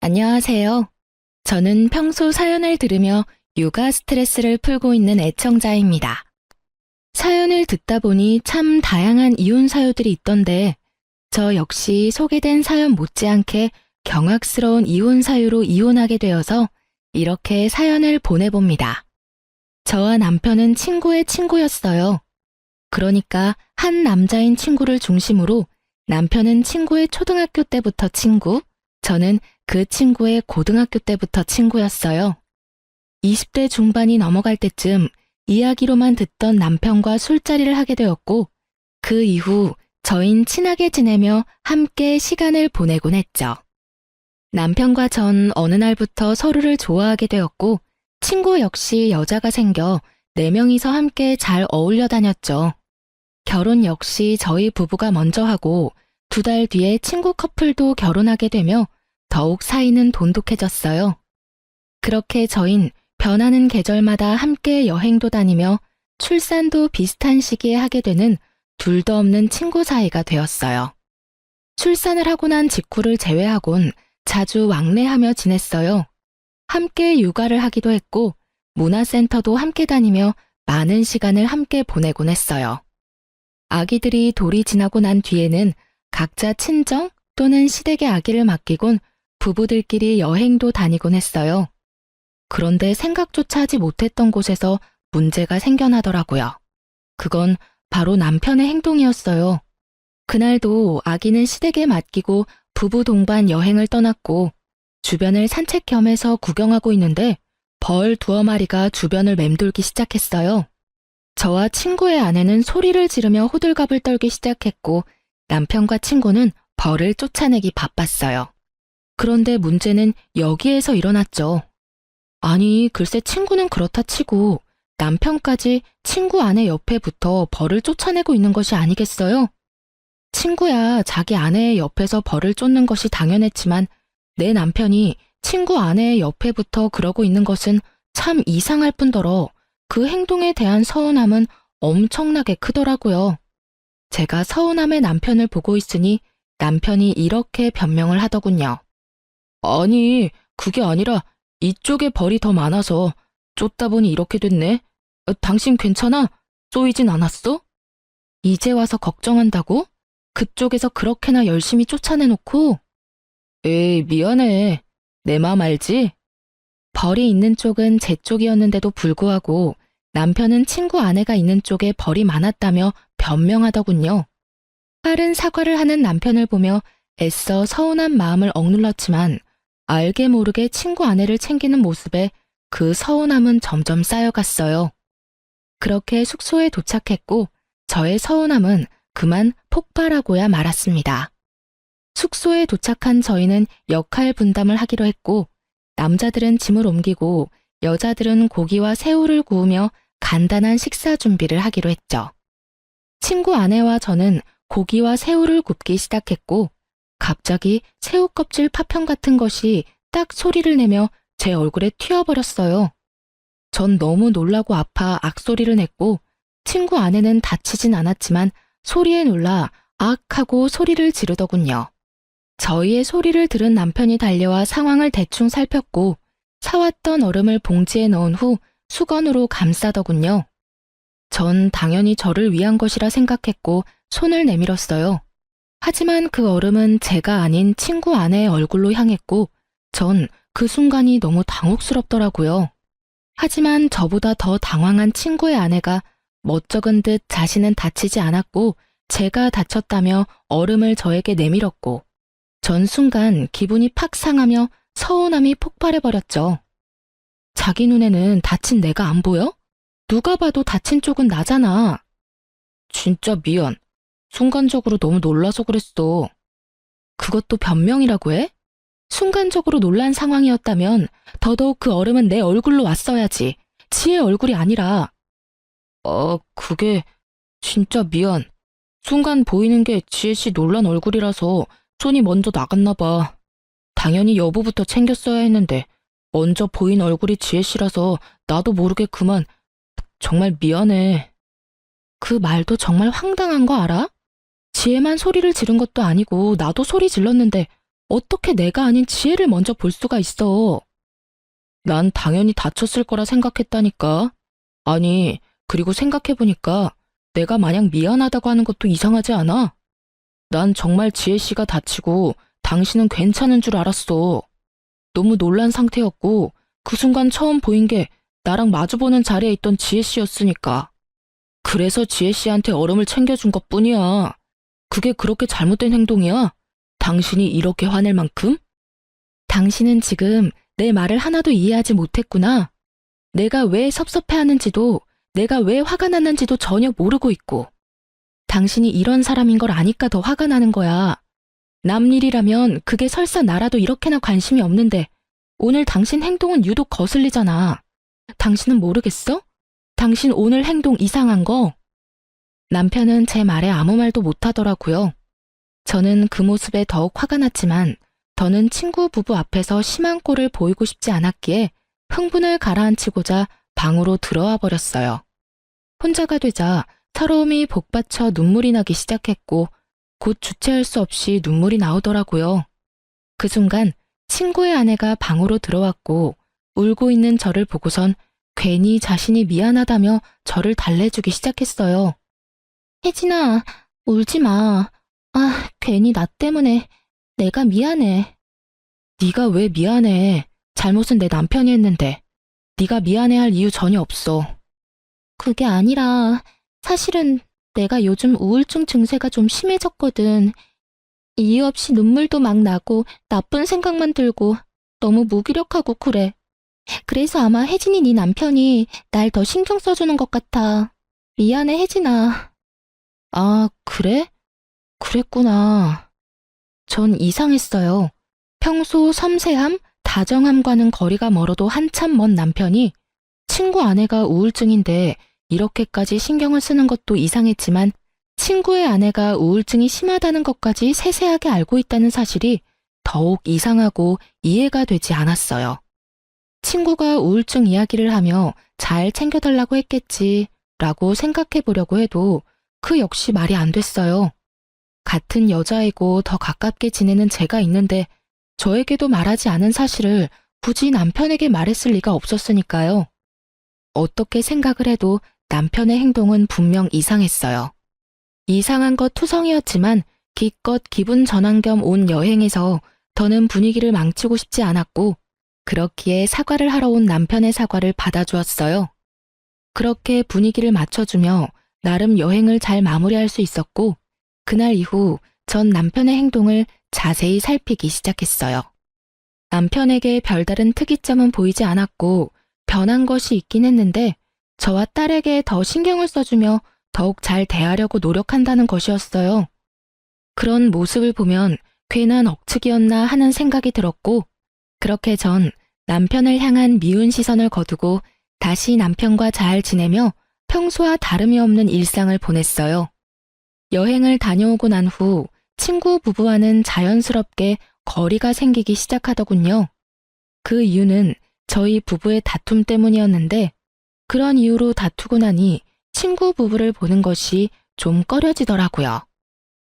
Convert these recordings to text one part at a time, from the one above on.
안녕하세요. 저는 평소 사연을 들으며 육아 스트레스를 풀고 있는 애청자입니다. 사연을 듣다 보니 참 다양한 이혼 사유들이 있던데 저 역시 소개된 사연 못지않게 경악스러운 이혼 사유로 이혼하게 되어서 이렇게 사연을 보내봅니다. 저와 남편은 친구의 친구였어요. 그러니까 한 남자인 친구를 중심으로 남편은 친구의 초등학교 때부터 친구, 저는 그 친구의 고등학교 때부터 친구였어요. 20대 중반이 넘어갈 때쯤 이야기로만 듣던 남편과 술자리를 하게 되었고, 그 이후 저흰 친하게 지내며 함께 시간을 보내곤 했죠. 남편과 전 어느 날부터 서로를 좋아하게 되었고, 친구 역시 여자가 생겨 4명이서 함께 잘 어울려 다녔죠. 결혼 역시 저희 부부가 먼저 하고 2달 뒤에 친구 커플도 결혼하게 되며 더욱 사이는 돈독해졌어요. 그렇게 저흰 변하는 계절마다 함께 여행도 다니며 출산도 비슷한 시기에 하게 되는 둘도 없는 친구 사이가 되었어요. 출산을 하고 난 직후를 제외하곤 자주 왕래하며 지냈어요. 함께 육아를 하기도 했고 문화센터도 함께 다니며 많은 시간을 함께 보내곤 했어요. 아기들이 돌이 지나고 난 뒤에는 각자 친정 또는 시댁에 아기를 맡기곤 부부들끼리 여행도 다니곤 했어요. 그런데 생각조차 하지 못했던 곳에서 문제가 생겨나더라고요. 그건 바로 남편의 행동이었어요. 그날도 아기는 시댁에 맡기고 부부 동반 여행을 떠났고 주변을 산책 겸해서 구경하고 있는데 벌 2마리가 주변을 맴돌기 시작했어요. 저와 친구의 아내는 소리를 지르며 호들갑을 떨기 시작했고 남편과 친구는 벌을 쫓아내기 바빴어요. 그런데 문제는 여기에서 일어났죠. 아니, 글쎄 친구는 그렇다 치고 남편까지 친구 아내 옆에 붙어 벌을 쫓아내고 있는 것이 아니겠어요? 친구야 자기 아내의 옆에서 벌을 쫓는 것이 당연했지만 내 남편이 친구 아내의 옆에 붙어 그러고 있는 것은 참 이상할 뿐더러 그 행동에 대한 서운함은 엄청나게 크더라고요. 제가 서운함의 남편을 보고 있으니 남편이 이렇게 변명을 하더군요. 아니, 그게 아니라 이쪽에 벌이 더 많아서 쫓다 보니 이렇게 됐네. 당신 괜찮아? 쏘이진 않았어? 이제 와서 걱정한다고? 그쪽에서 그렇게나 열심히 쫓아내놓고? 에이, 미안해. 내 맘 알지? 벌이 있는 쪽은 제 쪽이었는데도 불구하고 남편은 친구 아내가 있는 쪽에 벌이 많았다며 변명하더군요. 빠른 사과를 하는 남편을 보며 애써 서운한 마음을 억눌렀지만 알게 모르게 친구 아내를 챙기는 모습에 그 서운함은 점점 쌓여갔어요. 그렇게 숙소에 도착했고 저의 서운함은 그만 폭발하고야 말았습니다. 숙소에 도착한 저희는 역할 분담을 하기로 했고 남자들은 짐을 옮기고 여자들은 고기와 새우를 구우며 간단한 식사 준비를 하기로 했죠. 친구 아내와 저는 고기와 새우를 굽기 시작했고 갑자기 새우 껍질 파편 같은 것이 딱 소리를 내며 제 얼굴에 튀어버렸어요. 전 너무 놀라고 아파 악소리를 냈고 친구 아내는 다치진 않았지만 소리에 놀라 악 하고 소리를 지르더군요. 저희의 소리를 들은 남편이 달려와 상황을 대충 살폈고 사왔던 얼음을 봉지에 넣은 후 수건으로 감싸더군요. 전 당연히 저를 위한 것이라 생각했고 손을 내밀었어요. 하지만 그 얼음은 제가 아닌 친구 아내의 얼굴로 향했고 전 그 순간이 너무 당혹스럽더라고요. 하지만 저보다 더 당황한 친구의 아내가 멋쩍은 듯 자신은 다치지 않았고 제가 다쳤다며 얼음을 저에게 내밀었고 전 순간 기분이 팍 상하며 서운함이 폭발해버렸죠. 자기 눈에는 다친 내가 안 보여? 누가 봐도 다친 쪽은 나잖아. 진짜 미안. 순간적으로 너무 놀라서 그랬어. 그것도 변명이라고 해? 순간적으로 놀란 상황이었다면 더더욱 그 얼음은 내 얼굴로 왔어야지. 지의 얼굴이 아니라. 그게 진짜 미안. 순간 보이는 게 지혜씨 놀란 얼굴이라서 손이 먼저 나갔나 봐. 당연히 여보부터 챙겼어야 했는데 먼저 보인 얼굴이 지혜씨라서 나도 모르게 그만. 정말 미안해. 그 말도 정말 황당한 거 알아? 지혜만 소리를 지른 것도 아니고 나도 소리 질렀는데 어떻게 내가 아닌 지혜를 먼저 볼 수가 있어? 난 당연히 다쳤을 거라 생각했다니까. 아니, 그리고 생각해보니까 내가 마냥 미안하다고 하는 것도 이상하지 않아? 난 정말 지혜 씨가 다치고 당신은 괜찮은 줄 알았어. 너무 놀란 상태였고 그 순간 처음 보인 게 나랑 마주보는 자리에 있던 지혜 씨였으니까. 그래서 지혜 씨한테 얼음을 챙겨준 것뿐이야. 그게 그렇게 잘못된 행동이야? 당신이 이렇게 화낼 만큼? 당신은 지금 내 말을 하나도 이해하지 못했구나. 내가 왜 섭섭해하는지도 내가 왜 화가 났는지도 전혀 모르고 있고. 당신이 이런 사람인 걸 아니까 더 화가 나는 거야. 남 일이라면 그게 설사 나라도 이렇게나 관심이 없는데 오늘 당신 행동은 유독 거슬리잖아. 당신은 모르겠어? 당신 오늘 행동 이상한 거? 남편은 제 말에 아무 말도 못하더라고요. 저는 그 모습에 더욱 화가 났지만 더는 친구 부부 앞에서 심한 꼴을 보이고 싶지 않았기에 흥분을 가라앉히고자 방으로 들어와 버렸어요. 혼자가 되자 서러움이 복받쳐 눈물이 나기 시작했고 곧 주체할 수 없이 눈물이 나오더라고요. 그 순간 친구의 아내가 방으로 들어왔고 울고 있는 저를 보고선 괜히 자신이 미안하다며 저를 달래주기 시작했어요. 혜진아, 울지 마. 아, 괜히 나 때문에 내가 미안해. 네가 왜 미안해? 잘못은 내 남편이 했는데. 네가 미안해할 이유 전혀 없어. 그게 아니라 사실은 내가 요즘 우울증 증세가 좀 심해졌거든. 이유 없이 눈물도 막 나고 나쁜 생각만 들고 너무 무기력하고 그래. 그래서 아마 혜진이 네 남편이 날 더 신경 써주는 것 같아. 미안해, 혜진아. 아, 그래? 그랬구나. 전 이상했어요. 평소 섬세함, 다정함과는 거리가 멀어도 한참 먼 남편이 친구 아내가 우울증인데 이렇게까지 신경을 쓰는 것도 이상했지만 친구의 아내가 우울증이 심하다는 것까지 세세하게 알고 있다는 사실이 더욱 이상하고 이해가 되지 않았어요. 친구가 우울증 이야기를 하며 잘 챙겨달라고 했겠지 라고 생각해 보려고 해도 그 역시 말이 안 됐어요. 같은 여자이고 더 가깝게 지내는 제가 있는데 저에게도 말하지 않은 사실을 굳이 남편에게 말했을 리가 없었으니까요. 어떻게 생각을 해도 남편의 행동은 분명 이상했어요. 이상한 것 투성이었지만 기껏 기분 전환 겸 온 여행에서 더는 분위기를 망치고 싶지 않았고 그렇기에 사과를 하러 온 남편의 사과를 받아주었어요. 그렇게 분위기를 맞춰주며 나름 여행을 잘 마무리할 수 있었고 그날 이후 전 남편의 행동을 자세히 살피기 시작했어요. 남편에게 별다른 특이점은 보이지 않았고 변한 것이 있긴 했는데 저와 딸에게 더 신경을 써주며 더욱 잘 대하려고 노력한다는 것이었어요. 그런 모습을 보면 괜한 억측이었나 하는 생각이 들었고 그렇게 전 남편을 향한 미운 시선을 거두고 다시 남편과 잘 지내며 평소와 다름이 없는 일상을 보냈어요. 여행을 다녀오고 난 후 친구 부부와는 자연스럽게 거리가 생기기 시작하더군요. 그 이유는 저희 부부의 다툼 때문이었는데 그런 이유로 다투고 나니 친구 부부를 보는 것이 좀 꺼려지더라고요.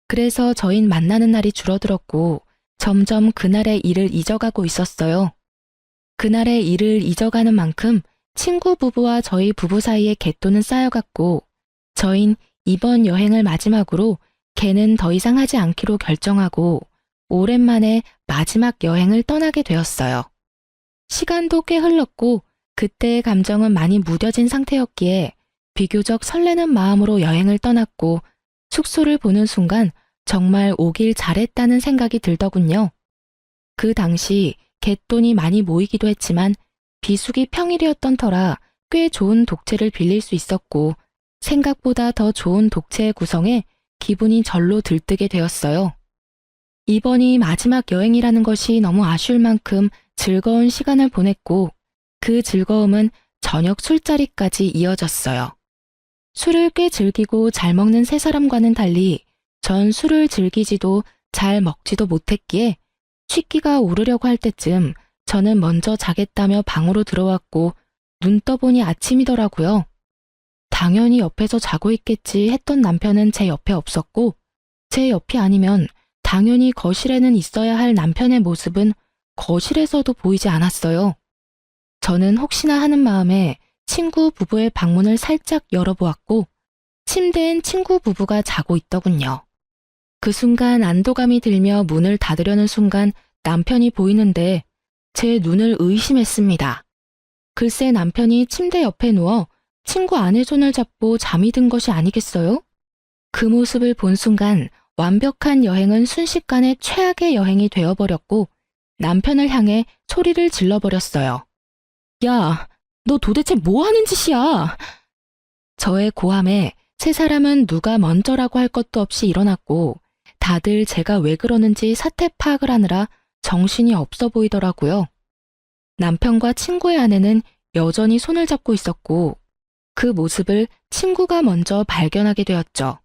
그래서 저흰 만나는 날이 줄어들었고 점점 그날의 일을 잊어가고 있었어요. 그날의 일을 잊어가는 만큼 친구 부부와 저희 부부 사이의 갯돈은 쌓여갔고 저흰 이번 여행을 마지막으로 걔는 더 이상 하지 않기로 결정하고 오랜만에 마지막 여행을 떠나게 되었어요. 시간도 꽤 흘렀고 그때의 감정은 많이 무뎌진 상태였기에 비교적 설레는 마음으로 여행을 떠났고 숙소를 보는 순간 정말 오길 잘했다는 생각이 들더군요. 그 당시 갯돈이 많이 모이기도 했지만 비수기 평일이었던 터라 꽤 좋은 독채를 빌릴 수 있었고 생각보다 더 좋은 독채의 구성에 기분이 절로 들뜨게 되었어요. 이번이 마지막 여행이라는 것이 너무 아쉬울 만큼 즐거운 시간을 보냈고 그 즐거움은 저녁 술자리까지 이어졌어요. 술을 꽤 즐기고 잘 먹는 세 사람과는 달리 전 술을 즐기지도 잘 먹지도 못했기에 취기가 오르려고 할 때쯤 저는 먼저 자겠다며 방으로 들어왔고 눈 떠보니 아침이더라고요. 당연히 옆에서 자고 있겠지 했던 남편은 제 옆에 없었고 제 옆이 아니면 당연히 거실에는 있어야 할 남편의 모습은 거실에서도 보이지 않았어요. 저는 혹시나 하는 마음에 친구 부부의 방문을 살짝 열어보았고 침대엔 친구 부부가 자고 있더군요. 그 순간 안도감이 들며 문을 닫으려는 순간 남편이 보이는데 제 눈을 의심했습니다. 글쎄 남편이 침대 옆에 누워 친구 아내 손을 잡고 잠이 든 것이 아니겠어요? 그 모습을 본 순간 완벽한 여행은 순식간에 최악의 여행이 되어버렸고 남편을 향해 소리를 질러버렸어요. 야, 너 도대체 뭐 하는 짓이야? 저의 고함에 세 사람은 누가 먼저라고 할 것도 없이 일어났고 다들 제가 왜 그러는지 사태 파악을 하느라 정신이 없어 보이더라고요. 남편과 친구의 아내는 여전히 손을 잡고 있었고 그 모습을 친구가 먼저 발견하게 되었죠.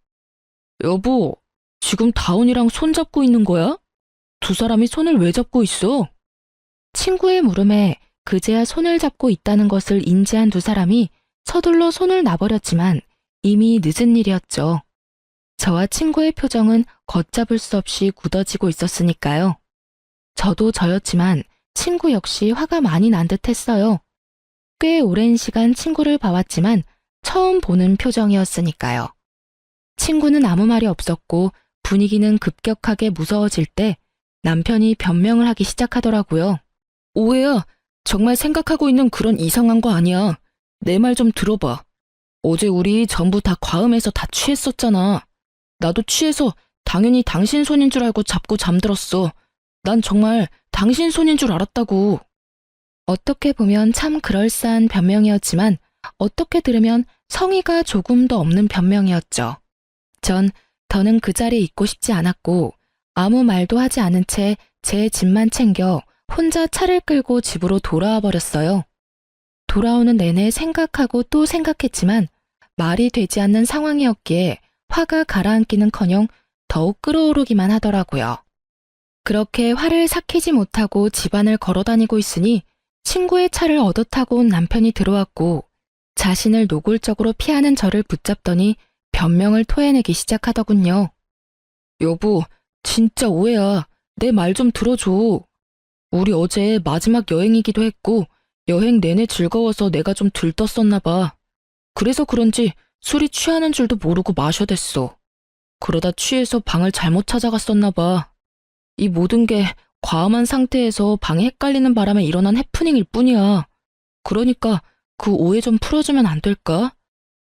여보, 지금 다운이랑 손 잡고 있는 거야? 두 사람이 손을 왜 잡고 있어? 친구의 물음에 그제야 손을 잡고 있다는 것을 인지한 두 사람이 서둘러 손을 놔버렸지만 이미 늦은 일이었죠. 저와 친구의 표정은 걷잡을 수 없이 굳어지고 있었으니까요. 저도 저였지만 친구 역시 화가 많이 난 듯 했어요. 꽤 오랜 시간 친구를 봐왔지만 처음 보는 표정이었으니까요. 친구는 아무 말이 없었고 분위기는 급격하게 무서워질 때 남편이 변명을 하기 시작하더라고요. 오해야, 정말 생각하고 있는 그런 이상한 거 아니야. 내 말 좀 들어봐. 어제 우리 전부 다 과음해서 다 취했었잖아. 나도 취해서 당연히 당신 손인 줄 알고 잡고 잠들었어. 난 정말 당신 손인 줄 알았다고. 어떻게 보면 참 그럴싸한 변명이었지만 어떻게 들으면 성의가 조금도 없는 변명이었죠. 전 더는 그 자리에 있고 싶지 않았고 아무 말도 하지 않은 채 제 짐만 챙겨 혼자 차를 끌고 집으로 돌아와 버렸어요. 돌아오는 내내 생각하고 또 생각했지만 말이 되지 않는 상황이었기에 화가 가라앉기는커녕 더욱 끓어오르기만 하더라고요. 그렇게 화를 삭히지 못하고 집안을 걸어다니고 있으니 친구의 차를 얻어 타고 온 남편이 들어왔고 자신을 노골적으로 피하는 저를 붙잡더니 변명을 토해내기 시작하더군요. 여보, 진짜 오해야. 내 말 좀 들어줘. 우리 어제 마지막 여행이기도 했고 여행 내내 즐거워서 내가 좀 들떴었나 봐. 그래서 그런지 술이 취하는 줄도 모르고 마셔댔어. 그러다 취해서 방을 잘못 찾아갔었나 봐. 이 모든 게 과음한 상태에서 방이 헷갈리는 바람에 일어난 해프닝일 뿐이야. 그러니까 그 오해 좀 풀어주면 안 될까?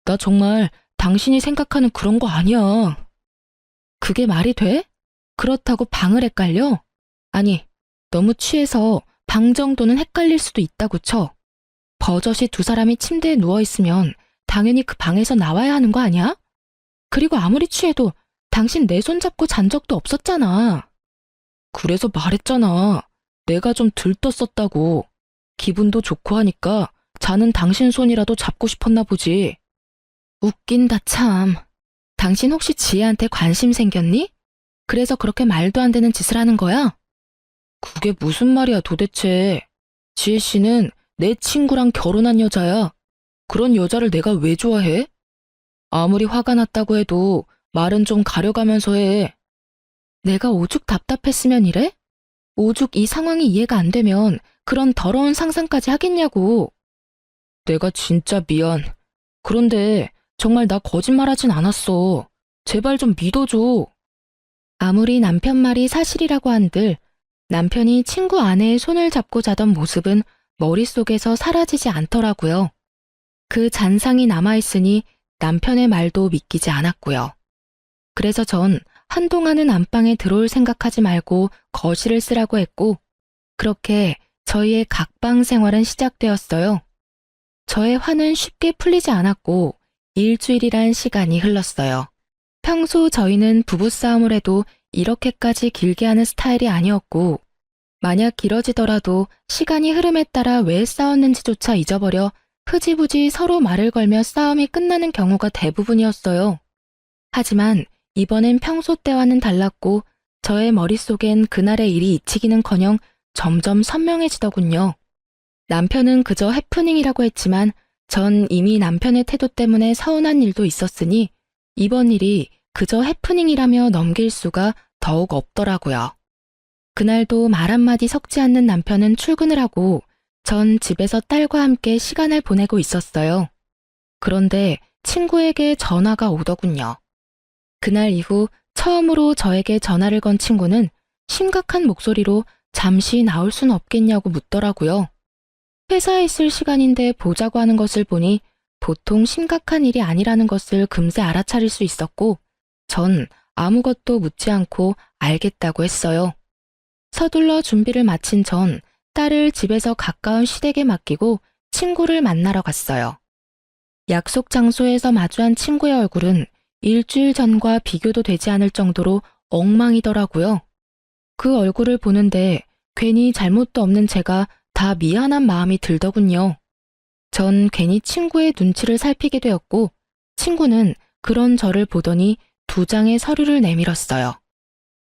나 정말 당신이 생각하는 그런 거 아니야. 그게 말이 돼? 그렇다고 방을 헷갈려? 아니, 너무 취해서 방 정도는 헷갈릴 수도 있다고 쳐. 버젓이 두 사람이 침대에 누워있으면 당연히 그 방에서 나와야 하는 거 아니야? 그리고 아무리 취해도 당신 내 손 잡고 잔 적도 없었잖아. 그래서 말했잖아. 내가 좀 들떴었다고. 기분도 좋고 하니까 자는 당신 손이라도 잡고 싶었나 보지. 웃긴다 참. 당신 혹시 지혜한테 관심 생겼니? 그래서 그렇게 말도 안 되는 짓을 하는 거야? 그게 무슨 말이야 도대체. 지혜 씨는 내 친구랑 결혼한 여자야. 그런 여자를 내가 왜 좋아해? 아무리 화가 났다고 해도 말은 좀 가려가면서 해. 내가 오죽 답답했으면 이래? 오죽 이 상황이 이해가 안 되면 그런 더러운 상상까지 하겠냐고. 내가 진짜 미안. 그런데 정말 나 거짓말하진 않았어. 제발 좀 믿어줘. 아무리 남편 말이 사실이라고 한들 남편이 친구 아내의 손을 잡고 자던 모습은 머릿속에서 사라지지 않더라고요. 그 잔상이 남아있으니 남편의 말도 믿기지 않았고요. 그래서 전 한동안은 안방에 들어올 생각하지 말고 거실을 쓰라고 했고 그렇게 저희의 각방 생활은 시작되었어요. 저의 화는 쉽게 풀리지 않았고 일주일이란 시간이 흘렀어요. 평소 저희는 부부싸움을 해도 이렇게까지 길게 하는 스타일이 아니었고 만약 길어지더라도 시간이 흐름에 따라 왜 싸웠는지조차 잊어버려 흐지부지 서로 말을 걸며 싸움이 끝나는 경우가 대부분이었어요. 하지만 이번엔 평소 때와는 달랐고 저의 머릿속엔 그날의 일이 잊히기는커녕 점점 선명해지더군요. 남편은 그저 해프닝이라고 했지만 전 이미 남편의 태도 때문에 서운한 일도 있었으니 이번 일이 그저 해프닝이라며 넘길 수가 더욱 없더라고요. 그날도 말 한마디 섞지 않는 남편은 출근을 하고 전 집에서 딸과 함께 시간을 보내고 있었어요. 그런데 친구에게 전화가 오더군요. 그날 이후 처음으로 저에게 전화를 건 친구는 심각한 목소리로 잠시 나올 순 없겠냐고 묻더라고요. 회사에 있을 시간인데 보자고 하는 것을 보니 보통 심각한 일이 아니라는 것을 금세 알아차릴 수 있었고 전 아무것도 묻지 않고 알겠다고 했어요. 서둘러 준비를 마친 전 딸을 집에서 가까운 시댁에 맡기고 친구를 만나러 갔어요. 약속 장소에서 마주한 친구의 얼굴은 일주일 전과 비교도 되지 않을 정도로 엉망이더라고요. 그 얼굴을 보는데 괜히 잘못도 없는 제가 다 미안한 마음이 들더군요. 전 괜히 친구의 눈치를 살피게 되었고 친구는 그런 저를 보더니 2장의 서류를 내밀었어요.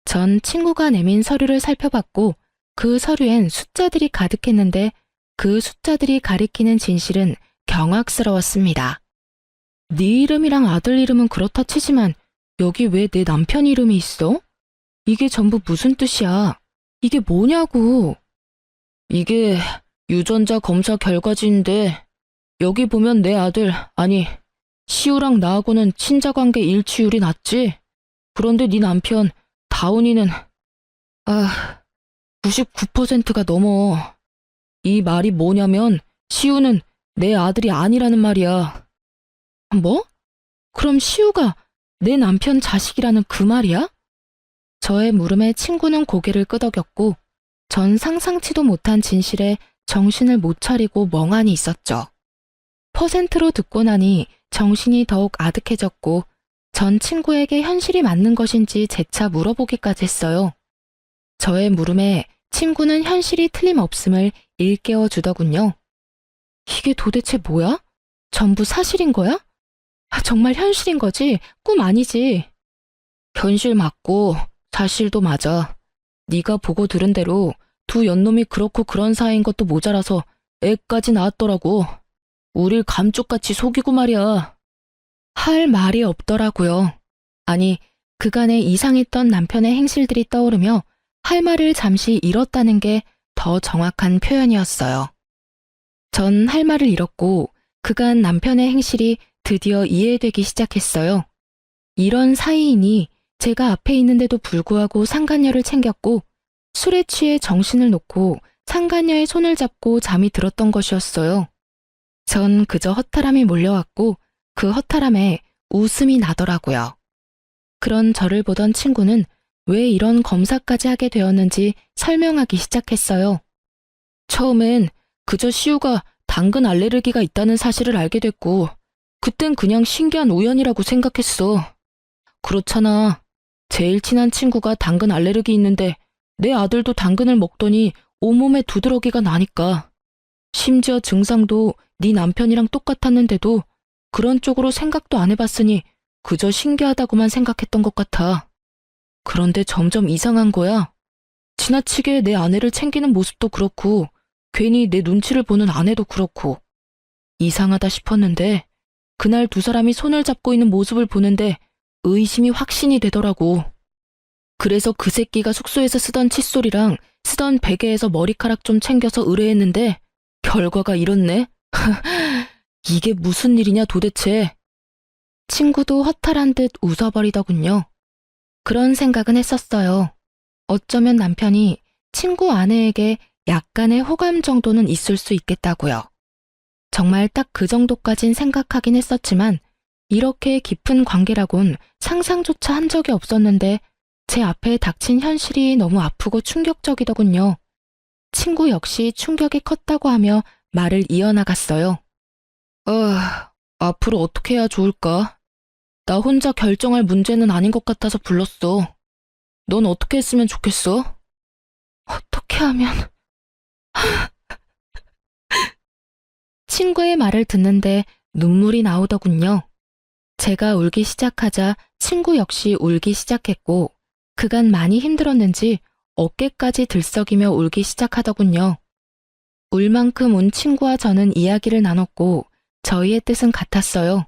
전 친구가 내민 서류를 살펴봤고 그 서류엔 숫자들이 가득했는데 그 숫자들이 가리키는 진실은 경악스러웠습니다. 네 이름이랑 아들 이름은 그렇다 치지만 여기 왜 내 남편 이름이 있어? 이게 전부 무슨 뜻이야? 이게 뭐냐고. 이게 유전자 검사 결과지인데 여기 보면 내 아들, 아니 시우랑 나하고는 친자관계 일치율이 낮지? 그런데 네 남편 다운이는 99%가 넘어. 이 말이 뭐냐면 시우는 내 아들이 아니라는 말이야. 뭐? 그럼 시우가 내 남편 자식이라는 그 말이야? 저의 물음에 친구는 고개를 끄덕였고 전 상상치도 못한 진실에 정신을 못 차리고 멍하니 있었죠. 퍼센트로 듣고 나니 정신이 더욱 아득해졌고 전 친구에게 현실이 맞는 것인지 재차 물어보기까지 했어요. 저의 물음에 친구는 현실이 틀림없음을 일깨워 주더군요. 이게 도대체 뭐야? 전부 사실인 거야? 정말 현실인 거지? 꿈 아니지? 현실 맞고 사실도 맞아. 네가 보고 들은 대로 두 연놈이 그렇고 그런 사이인 것도 모자라서 애까지 낳았더라고. 우릴 감쪽같이 속이고 말이야. 할 말이 없더라고요. 아니, 그간에 이상했던 남편의 행실들이 떠오르며 할 말을 잠시 잃었다는 게 더 정확한 표현이었어요. 전 할 말을 잃었고 그간 남편의 행실이 드디어 이해되기 시작했어요. 이런 사이이니 제가 앞에 있는데도 불구하고 상간녀를 챙겼고 술에 취해 정신을 놓고 상간녀의 손을 잡고 잠이 들었던 것이었어요. 전 그저 허탈함이 몰려왔고 그 허탈함에 웃음이 나더라고요. 그런 저를 보던 친구는 왜 이런 검사까지 하게 되었는지 설명하기 시작했어요. 처음엔 그저 시우가 당근 알레르기가 있다는 사실을 알게 됐고 그땐 그냥 신기한 우연이라고 생각했어. 그렇잖아. 제일 친한 친구가 당근 알레르기 있는데 내 아들도 당근을 먹더니 온몸에 두드러기가 나니까. 심지어 증상도 네 남편이랑 똑같았는데도 그런 쪽으로 생각도 안 해봤으니 그저 신기하다고만 생각했던 것 같아. 그런데 점점 이상한 거야. 지나치게 내 아내를 챙기는 모습도 그렇고 괜히 내 눈치를 보는 아내도 그렇고 이상하다 싶었는데 그날 두 사람이 손을 잡고 있는 모습을 보는데 의심이 확신이 되더라고. 그래서 그 새끼가 숙소에서 쓰던 칫솔이랑 쓰던 베개에서 머리카락 좀 챙겨서 의뢰했는데 결과가 이렇네. 이게 무슨 일이냐 도대체. 친구도 허탈한 듯 웃어버리더군요. 그런 생각은 했었어요. 어쩌면 남편이 친구 아내에게 약간의 호감 정도는 있을 수 있겠다고요. 정말 딱 그 정도까진 생각하긴 했었지만 이렇게 깊은 관계라곤 상상조차 한 적이 없었는데 제 앞에 닥친 현실이 너무 아프고 충격적이더군요. 친구 역시 충격이 컸다고 하며 말을 이어나갔어요. 앞으로 어떻게 해야 좋을까? 나 혼자 결정할 문제는 아닌 것 같아서 불렀어. 넌 어떻게 했으면 좋겠어? 어떻게 하면... 친구의 말을 듣는데 눈물이 나오더군요. 제가 울기 시작하자 친구 역시 울기 시작했고 그간 많이 힘들었는지 어깨까지 들썩이며 울기 시작하더군요. 울 만큼 운 친구와 저는 이야기를 나눴고 저희의 뜻은 같았어요.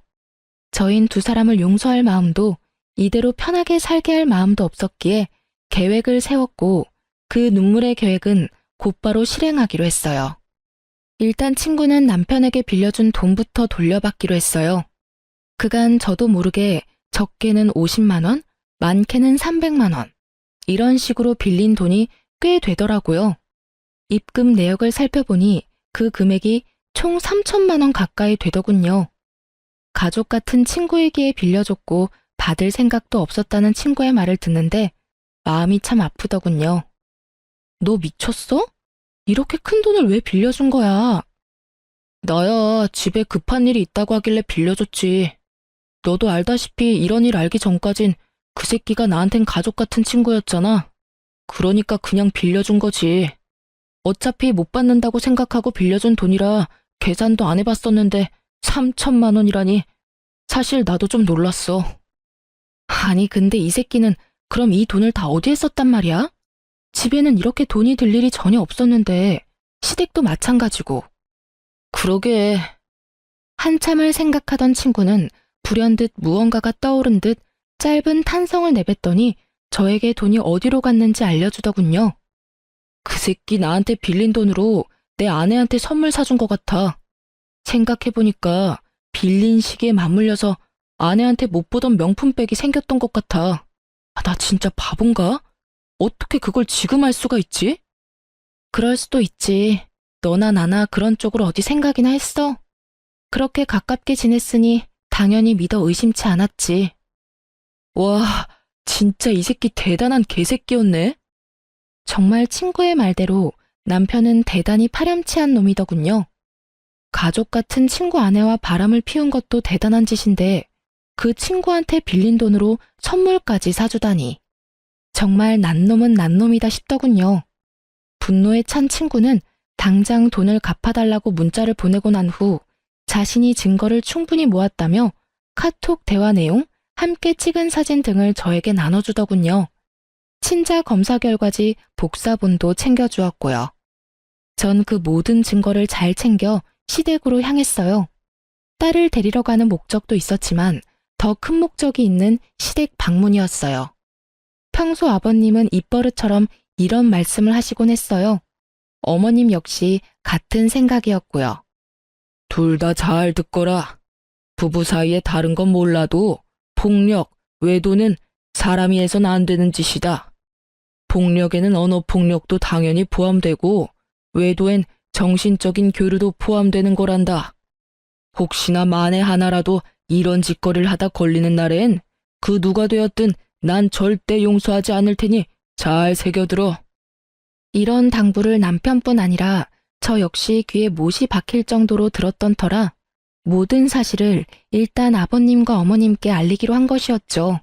저흰 두 사람을 용서할 마음도 이대로 편하게 살게 할 마음도 없었기에 계획을 세웠고 그 눈물의 계획은 곧바로 실행하기로 했어요. 일단 친구는 남편에게 빌려준 돈부터 돌려받기로 했어요. 그간 저도 모르게 적게는 50만 원, 많게는 300만 원. 이런 식으로 빌린 돈이 꽤 되더라고요. 입금 내역을 살펴보니 그 금액이 총 3천만 원 가까이 되더군요. 가족 같은 친구에게 빌려줬고 받을 생각도 없었다는 친구의 말을 듣는데 마음이 참 아프더군요. 너 미쳤어? 이렇게 큰 돈을 왜 빌려준 거야? 나야 집에 급한 일이 있다고 하길래 빌려줬지. 너도 알다시피 이런 일 알기 전까진 그 새끼가 나한텐 가족 같은 친구였잖아. 그러니까 그냥 빌려준 거지. 어차피 못 받는다고 생각하고 빌려준 돈이라 계산도 안 해봤었는데 3천만 원이라니. 사실 나도 좀 놀랐어. 아니 근데 이 새끼는 그럼 이 돈을 다 어디에 썼단 말이야? 집에는 이렇게 돈이 들 일이 전혀 없었는데 시댁도 마찬가지고. 그러게. 한참을 생각하던 친구는 불현듯 무언가가 떠오른 듯 짧은 탄성을 내뱉더니 저에게 돈이 어디로 갔는지 알려주더군요. 그 새끼 나한테 빌린 돈으로 내 아내한테 선물 사준 것 같아. 생각해보니까 빌린 시기에 맞물려서 아내한테 못 보던 명품백이 생겼던 것 같아. 나 진짜 바본가? 어떻게 그걸 지금 알 수가 있지? 그럴 수도 있지. 너나 나나 그런 쪽으로 어디 생각이나 했어? 그렇게 가깝게 지냈으니 당연히 믿어 의심치 않았지. 와, 진짜 이 새끼 대단한 개새끼였네. 정말 친구의 말대로 남편은 대단히 파렴치한 놈이더군요. 가족 같은 친구 아내와 바람을 피운 것도 대단한 짓인데 그 친구한테 빌린 돈으로 선물까지 사주다니. 정말 난놈은 난놈이다 싶더군요. 분노에 찬 친구는 당장 돈을 갚아달라고 문자를 보내고 난 후 자신이 증거를 충분히 모았다며 카톡 대화 내용, 함께 찍은 사진 등을 저에게 나눠주더군요. 친자 검사 결과지 복사본도 챙겨주었고요. 전 그 모든 증거를 잘 챙겨 시댁으로 향했어요. 딸을 데리러 가는 목적도 있었지만 더 큰 목적이 있는 시댁 방문이었어요. 평소 아버님은 입버릇처럼 이런 말씀을 하시곤 했어요. 어머님 역시 같은 생각이었고요. 둘 다 잘 듣거라. 부부 사이에 다른 건 몰라도 폭력, 외도는 사람이 해선 안 되는 짓이다. 폭력에는 언어폭력도 당연히 포함되고 외도엔 정신적인 교류도 포함되는 거란다. 혹시나 만에 하나라도 이런 짓거리를 하다 걸리는 날엔 그 누가 되었든 난 절대 용서하지 않을 테니 잘 새겨들어. 이런 당부를 남편뿐 아니라 저 역시 귀에 못이 박힐 정도로 들었던 터라 모든 사실을 일단 아버님과 어머님께 알리기로 한 것이었죠.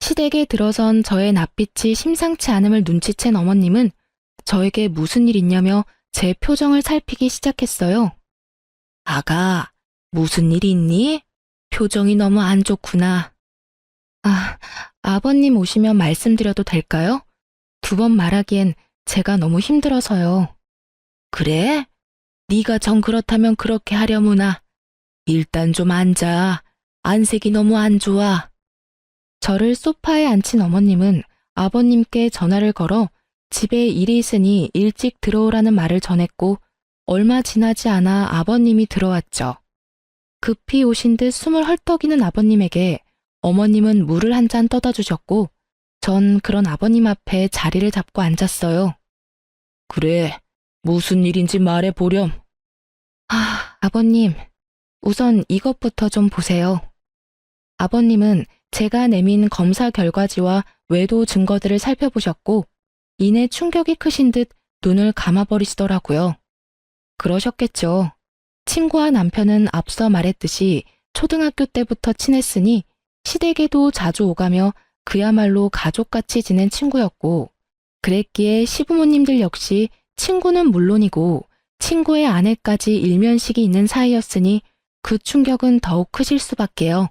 시댁에 들어선 저의 낯빛이 심상치 않음을 눈치챈 어머님은 저에게 무슨 일 있냐며 제 표정을 살피기 시작했어요. 아가, 무슨 일 있니? 표정이 너무 안 좋구나. 아버님 오시면 말씀드려도 될까요? 2번 말하기엔 제가 너무 힘들어서요. 그래? 네가 정 그렇다면 그렇게 하려무나. 일단 좀 앉아. 안색이 너무 안 좋아. 저를 소파에 앉힌 어머님은 아버님께 전화를 걸어 집에 일이 있으니 일찍 들어오라는 말을 전했고 얼마 지나지 않아 아버님이 들어왔죠. 급히 오신 듯 숨을 헐떡이는 아버님에게 어머님은 물을 한 잔 떠다 주셨고 전 그런 아버님 앞에 자리를 잡고 앉았어요. 그래, 무슨 일인지 말해보렴. 아버님, 우선 이것부터 좀 보세요. 아버님은 제가 내민 검사 결과지와 외도 증거들을 살펴보셨고 이내 충격이 크신 듯 눈을 감아버리시더라고요. 그러셨겠죠. 친구와 남편은 앞서 말했듯이 초등학교 때부터 친했으니 시댁에도 자주 오가며 그야말로 가족같이 지낸 친구였고 그랬기에 시부모님들 역시 친구는 물론이고 친구의 아내까지 일면식이 있는 사이였으니 그 충격은 더욱 크실 수밖에요.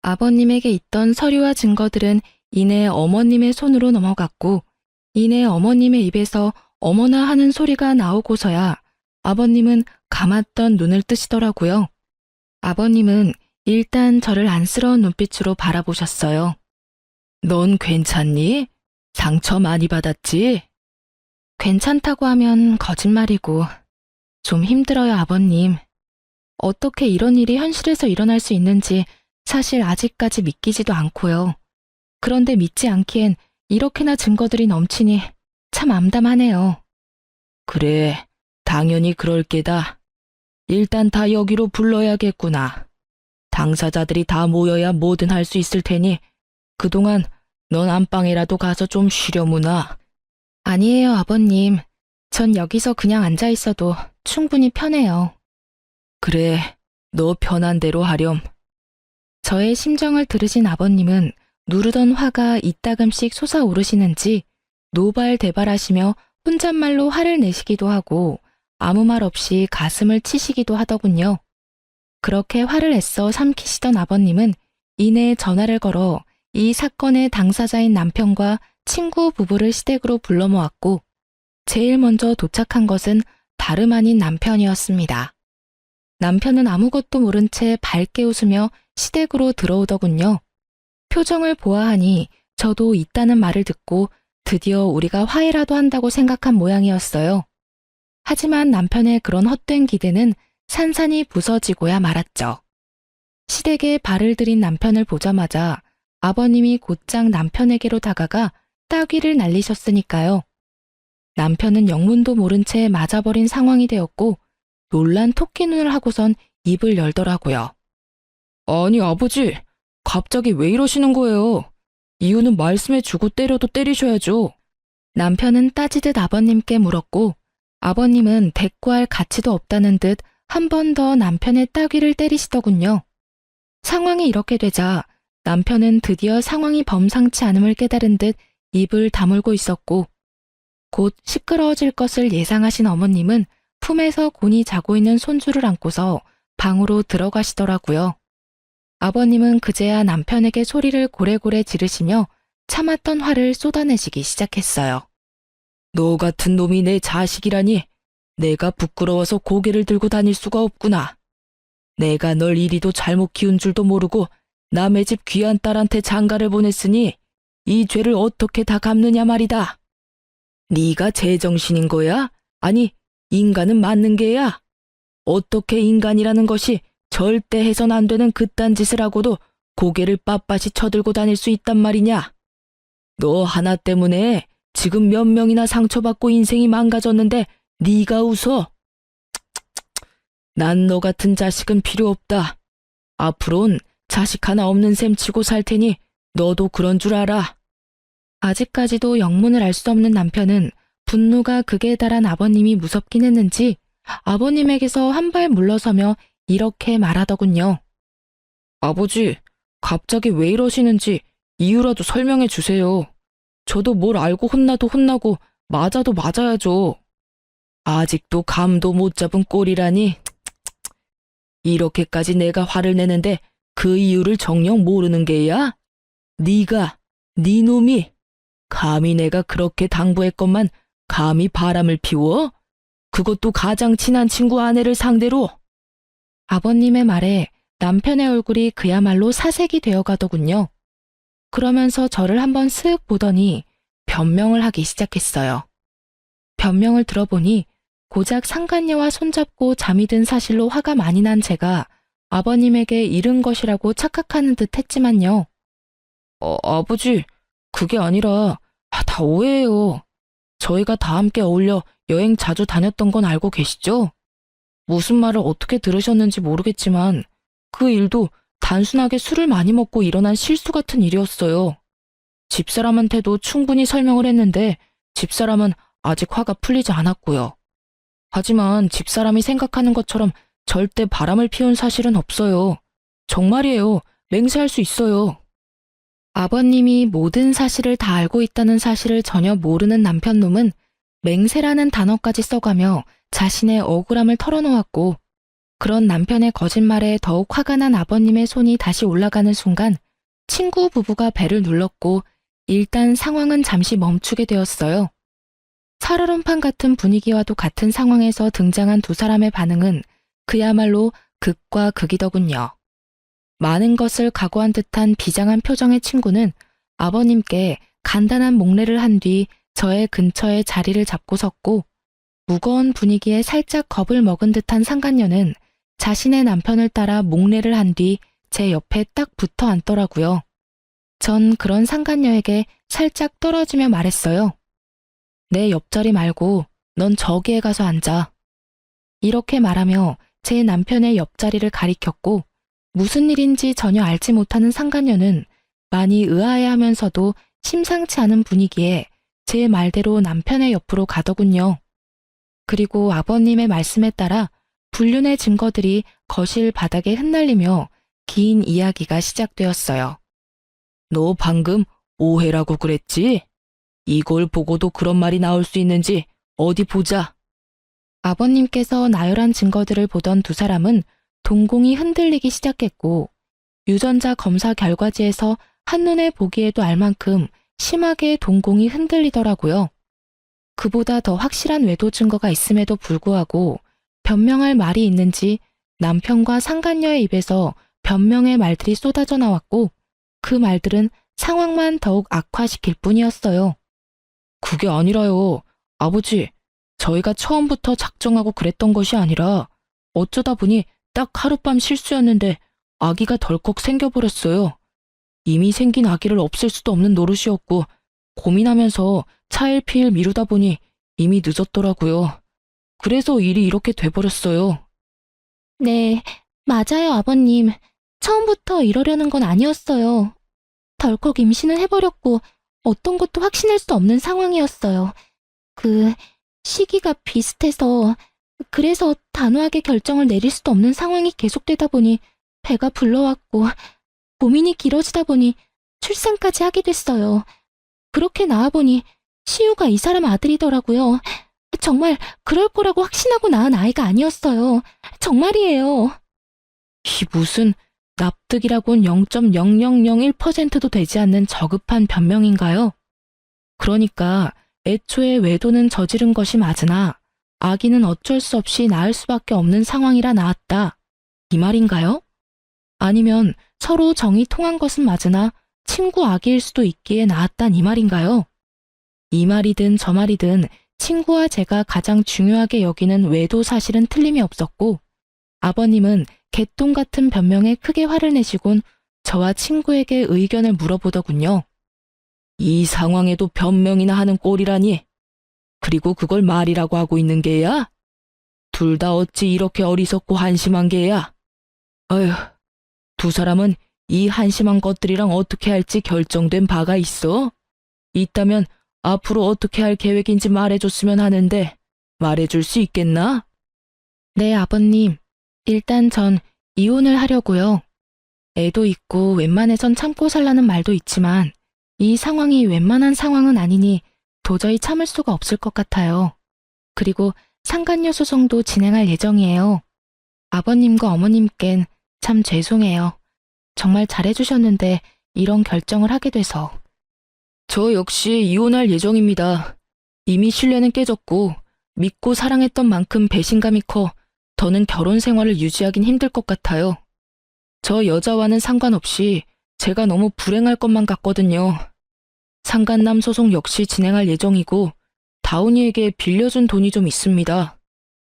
아버님에게 있던 서류와 증거들은 이내 어머님의 손으로 넘어갔고 이내 어머님의 입에서 어머나 하는 소리가 나오고서야 아버님은 감았던 눈을 뜨시더라고요. 아버님은 일단 저를 안쓰러운 눈빛으로 바라보셨어요. 넌 괜찮니? 상처 많이 받았지? 괜찮다고 하면 거짓말이고 좀 힘들어요, 아버님. 어떻게 이런 일이 현실에서 일어날 수 있는지 사실 아직까지 믿기지도 않고요. 그런데 믿지 않기엔 이렇게나 증거들이 넘치니 참 암담하네요. 그래, 당연히 그럴 게다. 일단 다 여기로 불러야겠구나. 당사자들이 다 모여야 뭐든 할 수 있을 테니 그동안 넌 안방에라도 가서 좀 쉬려무나. 아니에요, 아버님. 전 여기서 그냥 앉아 있어도 충분히 편해요. 그래, 너 편한 대로 하렴. 저의 심정을 들으신 아버님은 누르던 화가 이따금씩 솟아오르시는지 노발대발하시며 혼잣말로 화를 내시기도 하고 아무 말 없이 가슴을 치시기도 하더군요. 그렇게 화를 애써 삼키시던 아버님은 이내 전화를 걸어 이 사건의 당사자인 남편과 친구 부부를 시댁으로 불러 모았고 제일 먼저 도착한 것은 다름 아닌 남편이었습니다. 남편은 아무것도 모른 채 밝게 웃으며 시댁으로 들어오더군요. 표정을 보아하니 저도 있다는 말을 듣고 드디어 우리가 화해라도 한다고 생각한 모양이었어요. 하지만 남편의 그런 헛된 기대는 산산이 부서지고야 말았죠. 시댁에 발을 들인 남편을 보자마자 아버님이 곧장 남편에게로 다가가 따귀를 날리셨으니까요. 남편은 영문도 모른 채 맞아버린 상황이 되었고 놀란 토끼 눈을 하고선 입을 열더라고요. 아니 아버지, 갑자기 왜 이러시는 거예요? 이유는 말씀해주고 때려도 때리셔야죠. 남편은 따지듯 아버님께 물었고 아버님은 대꾸할 가치도 없다는 듯 한 번 더 남편의 따귀를 때리시더군요. 상황이 이렇게 되자 남편은 드디어 상황이 범상치 않음을 깨달은 듯 입을 다물고 있었고 곧 시끄러워질 것을 예상하신 어머님은 품에서 곤히 자고 있는 손주를 안고서 방으로 들어가시더라고요. 아버님은 그제야 남편에게 소리를 고래고래 지르시며 참았던 화를 쏟아내시기 시작했어요. 너 같은 놈이 내 자식이라니 내가 부끄러워서 고개를 들고 다닐 수가 없구나. 내가 널 이리도 잘못 키운 줄도 모르고 남의 집 귀한 딸한테 장가를 보냈으니 이 죄를 어떻게 다 갚느냐 말이다. 네가 제정신인 거야? 아니, 인간은 맞는 게야? 어떻게 인간이라는 것이 절대 해선 안 되는 그딴 짓을 하고도 고개를 빳빳이 쳐들고 다닐 수 있단 말이냐? 너 하나 때문에 지금 몇 명이나 상처받고 인생이 망가졌는데 네가 웃어? 난 너 같은 자식은 필요 없다. 앞으론 자식 하나 없는 셈 치고 살 테니 너도 그런 줄 알아. 아직까지도 영문을 알 수 없는 남편은 분노가 극에 달한 아버님이 무섭긴 했는지 아버님에게서 한 발 물러서며 이렇게 말하더군요. 아버지, 갑자기 왜 이러시는지 이유라도 설명해 주세요. 저도 뭘 알고 혼나도 혼나고 맞아도 맞아야죠. 아직도 감도 못 잡은 꼴이라니. 이렇게까지 내가 화를 내는데 그 이유를 정녕 모르는 게야? 네가, 네 놈이 감히 내가 그렇게 당부했건만 감히 바람을 피워? 그것도 가장 친한 친구 아내를 상대로? 아버님의 말에 남편의 얼굴이 그야말로 사색이 되어 가더군요. 그러면서 저를 한번 쓱 보더니 변명을 하기 시작했어요. 변명을 들어보니 고작 상간녀와 손잡고 잠이 든 사실로 화가 많이 난 제가 아버님에게 잃은 것이라고 착각하는 듯 했지만요. 아버지, 그게 아니라 다 오해예요. 저희가 다 함께 어울려 여행 자주 다녔던 건 알고 계시죠? 무슨 말을 어떻게 들으셨는지 모르겠지만 그 일도 단순하게 술을 많이 먹고 일어난 실수 같은 일이었어요. 집사람한테도 충분히 설명을 했는데 집사람은 아직 화가 풀리지 않았고요. 하지만 집사람이 생각하는 것처럼 절대 바람을 피운 사실은 없어요. 정말이에요. 맹세할 수 있어요. 아버님이 모든 사실을 다 알고 있다는 사실을 전혀 모르는 남편놈은 맹세라는 단어까지 써가며 자신의 억울함을 털어놓았고 그런 남편의 거짓말에 더욱 화가 난 아버님의 손이 다시 올라가는 순간 친구 부부가 배를 눌렀고 일단 상황은 잠시 멈추게 되었어요. 살얼음판 같은 분위기와도 같은 상황에서 등장한 두 사람의 반응은 그야말로 극과 극이더군요. 많은 것을 각오한 듯한 비장한 표정의 친구는 아버님께 간단한 목례를 한 뒤 저의 근처에 자리를 잡고 섰고 무거운 분위기에 살짝 겁을 먹은 듯한 상간녀는 자신의 남편을 따라 목례를 한 뒤 제 옆에 딱 붙어 앉더라고요. 전 그런 상간녀에게 살짝 떨어지며 말했어요. 내 옆자리 말고 넌 저기에 가서 앉아. 이렇게 말하며 제 남편의 옆자리를 가리켰고 무슨 일인지 전혀 알지 못하는 상간녀는 많이 의아해하면서도 심상치 않은 분위기에 제 말대로 남편의 옆으로 가더군요. 그리고 아버님의 말씀에 따라 불륜의 증거들이 거실 바닥에 흩날리며 긴 이야기가 시작되었어요. 너 방금 오해라고 그랬지? 이걸 보고도 그런 말이 나올 수 있는지 어디 보자. 아버님께서 나열한 증거들을 보던 두 사람은 동공이 흔들리기 시작했고 유전자 검사 결과지에서 한눈에 보기에도 알 만큼 심하게 동공이 흔들리더라고요. 그보다 더 확실한 외도 증거가 있음에도 불구하고 변명할 말이 있는지 남편과 상간녀의 입에서 변명의 말들이 쏟아져 나왔고 그 말들은 상황만 더욱 악화시킬 뿐이었어요. 그게 아니라요. 아버지, 저희가 처음부터 작정하고 그랬던 것이 아니라 어쩌다 보니 딱 하룻밤 실수였는데 아기가 덜컥 생겨버렸어요. 이미 생긴 아기를 없앨 수도 없는 노릇이었고 고민하면서 차일피일 미루다 보니 이미 늦었더라고요. 그래서 일이 이렇게 돼버렸어요. 네, 맞아요, 아버님. 처음부터 이러려는 건 아니었어요. 덜컥 임신을 해버렸고 어떤 것도 확신할 수 없는 상황이었어요. 시기가 비슷해서 그래서 단호하게 결정을 내릴 수도 없는 상황이 계속되다 보니 배가 불러왔고 고민이 길어지다 보니 출산까지 하게 됐어요. 그렇게 나와보니 시우가 이 사람 아들이더라고요. 정말 그럴 거라고 확신하고 낳은 아이가 아니었어요. 정말이에요. 이 무슨 납득이라곤 0.0001%도 되지 않는 저급한 변명인가요? 그러니까 애초에 외도는 저지른 것이 맞으나 아기는 어쩔 수 없이 낳을 수밖에 없는 상황이라 낳았다. 이 말인가요? 아니면 서로 정이 통한 것은 맞으나 친구 아기일 수도 있기에 낳았단 이 말인가요? 이 말이든 저 말이든 친구와 제가 가장 중요하게 여기는 외도 사실은 틀림이 없었고 아버님은 개똥 같은 변명에 크게 화를 내시곤 저와 친구에게 의견을 물어보더군요. 이 상황에도 변명이나 하는 꼴이라니. 그리고 그걸 말이라고 하고 있는 게야? 둘 다 어찌 이렇게 어리석고 한심한 게야? 어휴, 두 사람은 이 한심한 것들이랑 어떻게 할지 결정된 바가 있어? 있다면 앞으로 어떻게 할 계획인지 말해줬으면 하는데 말해줄 수 있겠나? 네, 아버님. 일단 전 이혼을 하려고요. 애도 있고 웬만해선 참고 살라는 말도 있지만 이 상황이 웬만한 상황은 아니니 도저히 참을 수가 없을 것 같아요. 그리고 상간녀 소송도 진행할 예정이에요. 아버님과 어머님껜 참 죄송해요. 정말 잘해주셨는데 이런 결정을 하게 돼서. 저 역시 이혼할 예정입니다. 이미 신뢰는 깨졌고 믿고 사랑했던 만큼 배신감이 커 더는 결혼 생활을 유지하긴 힘들 것 같아요. 저 여자와는 상관없이 제가 너무 불행할 것만 같거든요. 상간남 소송 역시 진행할 예정이고 다운이에게 빌려준 돈이 좀 있습니다.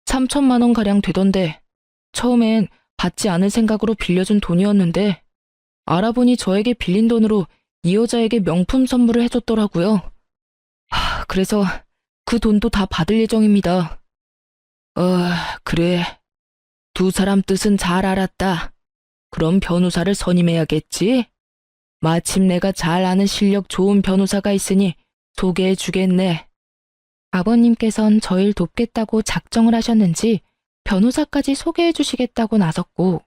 3천만 원가량 되던데 처음엔 받지 않을 생각으로 빌려준 돈이었는데 알아보니 저에게 빌린 돈으로 이 여자에게 명품 선물을 해줬더라고요. 그래서 그 돈도 다 받을 예정입니다. 그래. 두 사람 뜻은 잘 알았다. 그럼 변호사를 선임해야겠지? 마침 내가 잘 아는 실력 좋은 변호사가 있으니 소개해 주겠네. 아버님께선 저 일 돕겠다고 작정을 하셨는지 변호사까지 소개해 주시겠다고 나섰고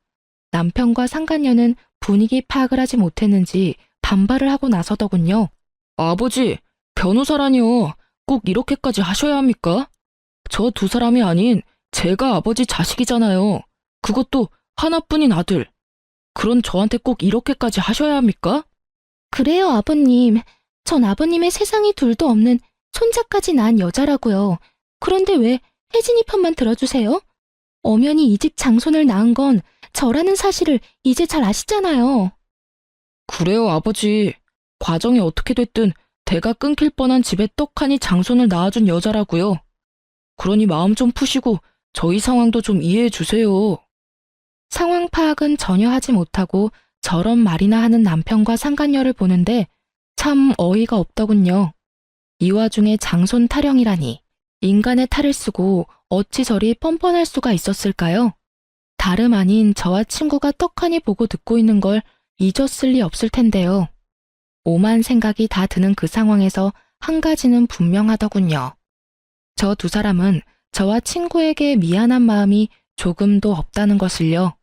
남편과 상간녀는 분위기 파악을 하지 못했는지 반발을 하고 나서더군요. 아버지, 변호사라니요. 꼭 이렇게까지 하셔야 합니까? 저 두 사람이 아닌 제가 아버지 자식이잖아요. 그것도 하나뿐인 아들. 그런 저한테 꼭 이렇게까지 하셔야 합니까? 그래요, 아버님. 전 아버님의 세상이 둘도 없는 손자까지 낳은 여자라고요. 그런데 왜 혜진이 편만 들어주세요? 엄연히 이 집 장손을 낳은 건 저라는 사실을 이제 잘 아시잖아요. 그래요, 아버지. 과정이 어떻게 됐든 대가 끊길 뻔한 집에 떡하니 장손을 낳아준 여자라고요. 그러니 마음 좀 푸시고 저희 상황도 좀 이해해 주세요. 상황 파악은 전혀 하지 못하고 저런 말이나 하는 남편과 상간녀를 보는데 참 어이가 없더군요. 이 와중에 장손 타령이라니 인간의 탈을 쓰고 어찌 저리 뻔뻔할 수가 있었을까요? 다름 아닌 저와 친구가 떡하니 보고 듣고 있는 걸 잊었을 리 없을 텐데요. 오만 생각이 다 드는 그 상황에서 한 가지는 분명하더군요. 저 두 사람은 저와 친구에게 미안한 마음이 조금도 없다는 것을요.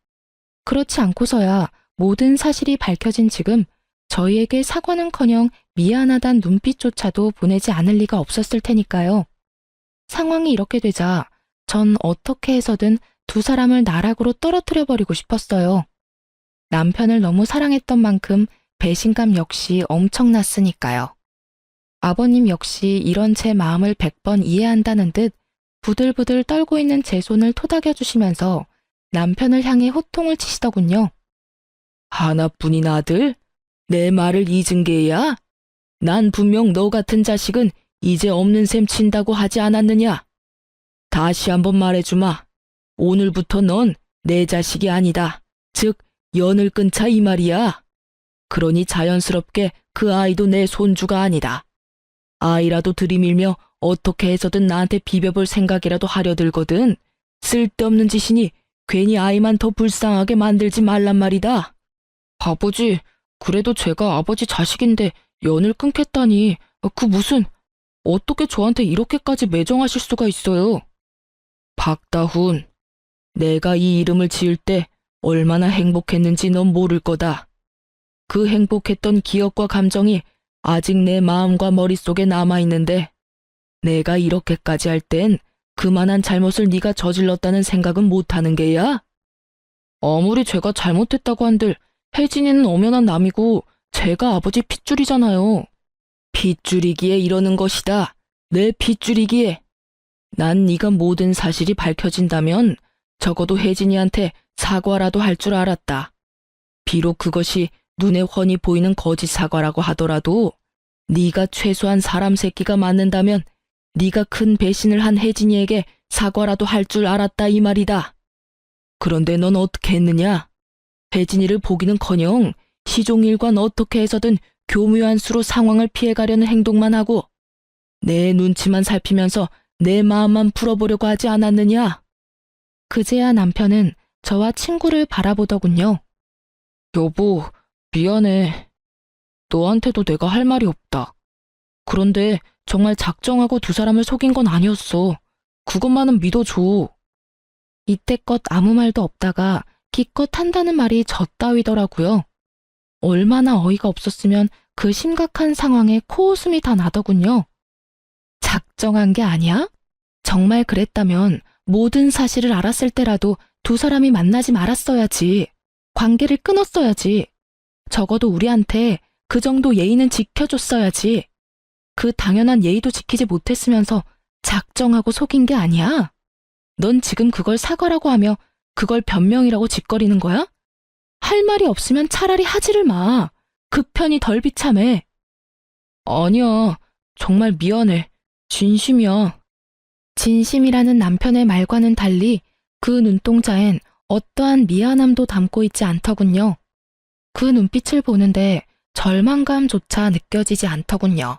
그렇지 않고서야 모든 사실이 밝혀진 지금 저희에게 사과는커녕 미안하단 눈빛조차도 보내지 않을 리가 없었을 테니까요. 상황이 이렇게 되자 전 어떻게 해서든 두 사람을 나락으로 떨어뜨려 버리고 싶었어요. 남편을 너무 사랑했던 만큼 배신감 역시 엄청났으니까요. 아버님 역시 이런 제 마음을 100번 이해한다는 듯 부들부들 떨고 있는 제 손을 토닥여 주시면서 남편을 향해 호통을 치시더군요. 하나뿐인 아들? 내 말을 잊은 게야? 난 분명 너 같은 자식은 이제 없는 셈 친다고 하지 않았느냐? 다시 한번 말해주마. 오늘부터 넌 내 자식이 아니다. 즉, 연을 끊자 이 말이야. 그러니 자연스럽게 그 아이도 내 손주가 아니다. 아이라도 들이밀며 어떻게 해서든 나한테 비벼볼 생각이라도 하려 들거든. 쓸데없는 짓이니 괜히 아이만 더 불쌍하게 만들지 말란 말이다. 아버지, 그래도 제가 아버지 자식인데 연을 끊겠다니 그 무슨 어떻게 저한테 이렇게까지 매정하실 수가 있어요. 박다훈, 내가 이 이름을 지을 때 얼마나 행복했는지 넌 모를 거다. 그 행복했던 기억과 감정이 아직 내 마음과 머릿속에 남아있는데 내가 이렇게까지 할 땐 그만한 잘못을 네가 저질렀다는 생각은 못하는 게야? 아무리 제가 잘못했다고 한들 혜진이는 엄연한 남이고 제가 아버지 핏줄이잖아요. 핏줄이기에 이러는 것이다. 내 핏줄이기에. 난 네가 모든 사실이 밝혀진다면 적어도 혜진이한테 사과라도 할 줄 알았다. 비록 그것이 눈에 훤히 보이는 거짓 사과라고 하더라도 네가 최소한 사람 새끼가 맞는다면 네가 큰 배신을 한 혜진이에게 사과라도 할 줄 알았다 이 말이다. 그런데 넌 어떻게 했느냐? 혜진이를 보기는커녕 시종일관 어떻게 해서든 교묘한 수로 상황을 피해가려는 행동만 하고 내 눈치만 살피면서 내 마음만 풀어보려고 하지 않았느냐? 그제야 남편은 저와 친구를 바라보더군요. 여보, 미안해. 너한테도 내가 할 말이 없다. 그런데 정말 작정하고 두 사람을 속인 건 아니었어. 그것만은 믿어줘. 이때껏 아무 말도 없다가 기껏 한다는 말이 저 따위더라고요. 얼마나 어이가 없었으면 그 심각한 상황에 코웃음이 다 나더군요. 작정한 게 아니야? 정말 그랬다면 모든 사실을 알았을 때라도 두 사람이 만나지 말았어야지. 관계를 끊었어야지. 적어도 우리한테 그 정도 예의는 지켜줬어야지. 그 당연한 예의도 지키지 못했으면서 작정하고 속인 게 아니야. 넌 지금 그걸 사과라고 하며 그걸 변명이라고 짓거리는 거야? 할 말이 없으면 차라리 하지를 마. 그 편이 덜 비참해. 아니야. 정말 미안해. 진심이야. 진심이라는 남편의 말과는 달리 그 눈동자엔 어떠한 미안함도 담고 있지 않더군요. 그 눈빛을 보는데 절망감조차 느껴지지 않더군요.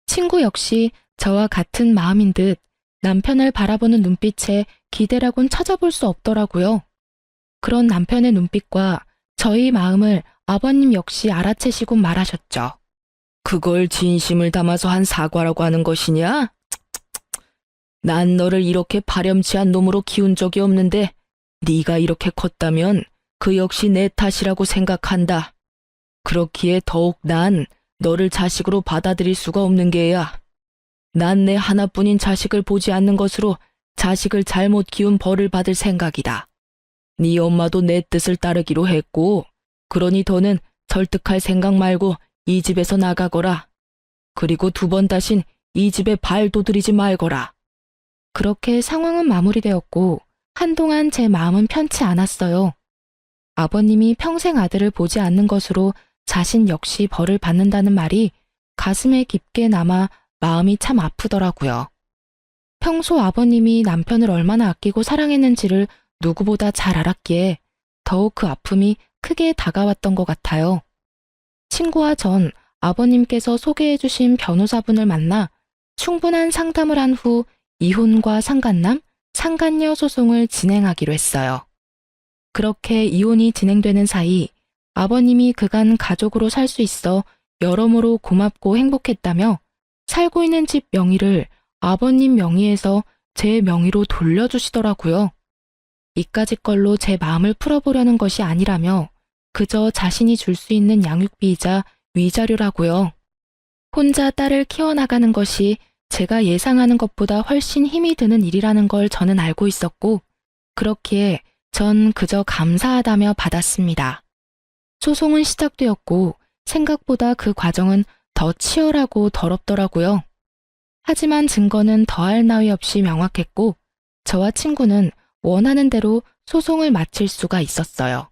친구 역시 저와 같은 마음인 듯 남편을 바라보는 눈빛에 기대라곤 찾아볼 수 없더라고요. 그런 남편의 눈빛과 저희 마음을 아버님 역시 알아채시곤 말하셨죠. 그걸 진심을 담아서 한 사과라고 하는 것이냐? 난 너를 이렇게 파렴치한 놈으로 키운 적이 없는데 네가 이렇게 컸다면 그 역시 내 탓이라고 생각한다. 그렇기에 더욱 난 너를 자식으로 받아들일 수가 없는 게야. 난 내 하나뿐인 자식을 보지 않는 것으로 자식을 잘못 키운 벌을 받을 생각이다. 네 엄마도 내 뜻을 따르기로 했고 그러니 더는 설득할 생각 말고 이 집에서 나가거라. 그리고 두 번 다신 이 집에 발도 들이지 말거라. 그렇게 상황은 마무리되었고 한동안 제 마음은 편치 않았어요. 아버님이 평생 아들을 보지 않는 것으로 자신 역시 벌을 받는다는 말이 가슴에 깊게 남아 마음이 참 아프더라고요. 평소 아버님이 남편을 얼마나 아끼고 사랑했는지를 누구보다 잘 알았기에 더욱 그 아픔이 크게 다가왔던 것 같아요. 친구와 전 아버님께서 소개해 주신 변호사분을 만나 충분한 상담을 한 후 이혼과 상간남, 상간녀 소송을 진행하기로 했어요. 그렇게 이혼이 진행되는 사이 아버님이 그간 가족으로 살 수 있어 여러모로 고맙고 행복했다며 살고 있는 집 명의를 아버님 명의에서 제 명의로 돌려주시더라고요. 이까짓 걸로 제 마음을 풀어보려는 것이 아니라며 그저 자신이 줄 수 있는 양육비이자 위자료라고요. 혼자 딸을 키워나가는 것이 제가 예상하는 것보다 훨씬 힘이 드는 일이라는 걸 저는 알고 있었고, 그렇기에 전 그저 감사하다며 받았습니다. 소송은 시작되었고 생각보다 그 과정은 더 치열하고 더럽더라고요. 하지만 증거는 더할 나위 없이 명확했고 저와 친구는 원하는 대로 소송을 마칠 수가 있었어요.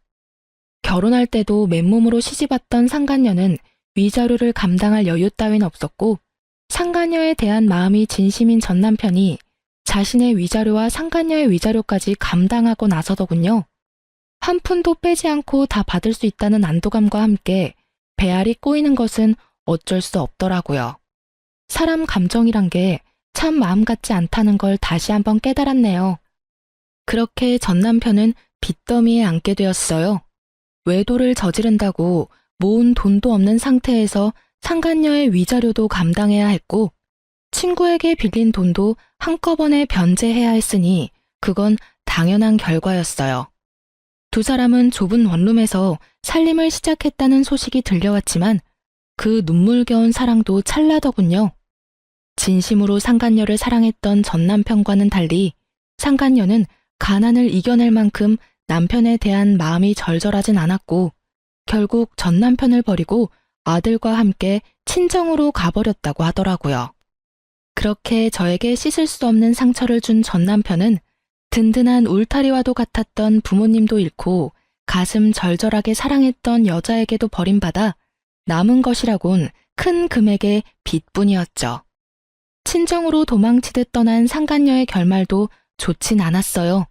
결혼할 때도 맨몸으로 시집왔던 상간녀는 위자료를 감당할 여유 따윈 없었고 상간녀에 대한 마음이 진심인 전 남편이 자신의 위자료와 상간녀의 위자료까지 감당하고 나서더군요. 한 푼도 빼지 않고 다 받을 수 있다는 안도감과 함께 배알이 꼬이는 것은 어쩔 수 없더라고요. 사람 감정이란 게 참 마음 같지 않다는 걸 다시 한번 깨달았네요. 그렇게 전 남편은 빚더미에 앉게 되었어요. 외도를 저지른다고 모은 돈도 없는 상태에서 상간녀의 위자료도 감당해야 했고 친구에게 빌린 돈도 한꺼번에 변제해야 했으니 그건 당연한 결과였어요. 두 사람은 좁은 원룸에서 살림을 시작했다는 소식이 들려왔지만 그 눈물겨운 사랑도 찰나더군요. 진심으로 상간녀를 사랑했던 전 남편과는 달리 상간녀는 가난을 이겨낼 만큼 남편에 대한 마음이 절절하진 않았고 결국 전 남편을 버리고 아들과 함께 친정으로 가버렸다고 하더라고요. 그렇게 저에게 씻을 수 없는 상처를 준 전 남편은 든든한 울타리와도 같았던 부모님도 잃고 가슴 절절하게 사랑했던 여자에게도 버림받아 남은 것이라곤 큰 금액의 빚뿐이었죠. 친정으로 도망치듯 떠난 상간녀의 결말도 좋진 않았어요.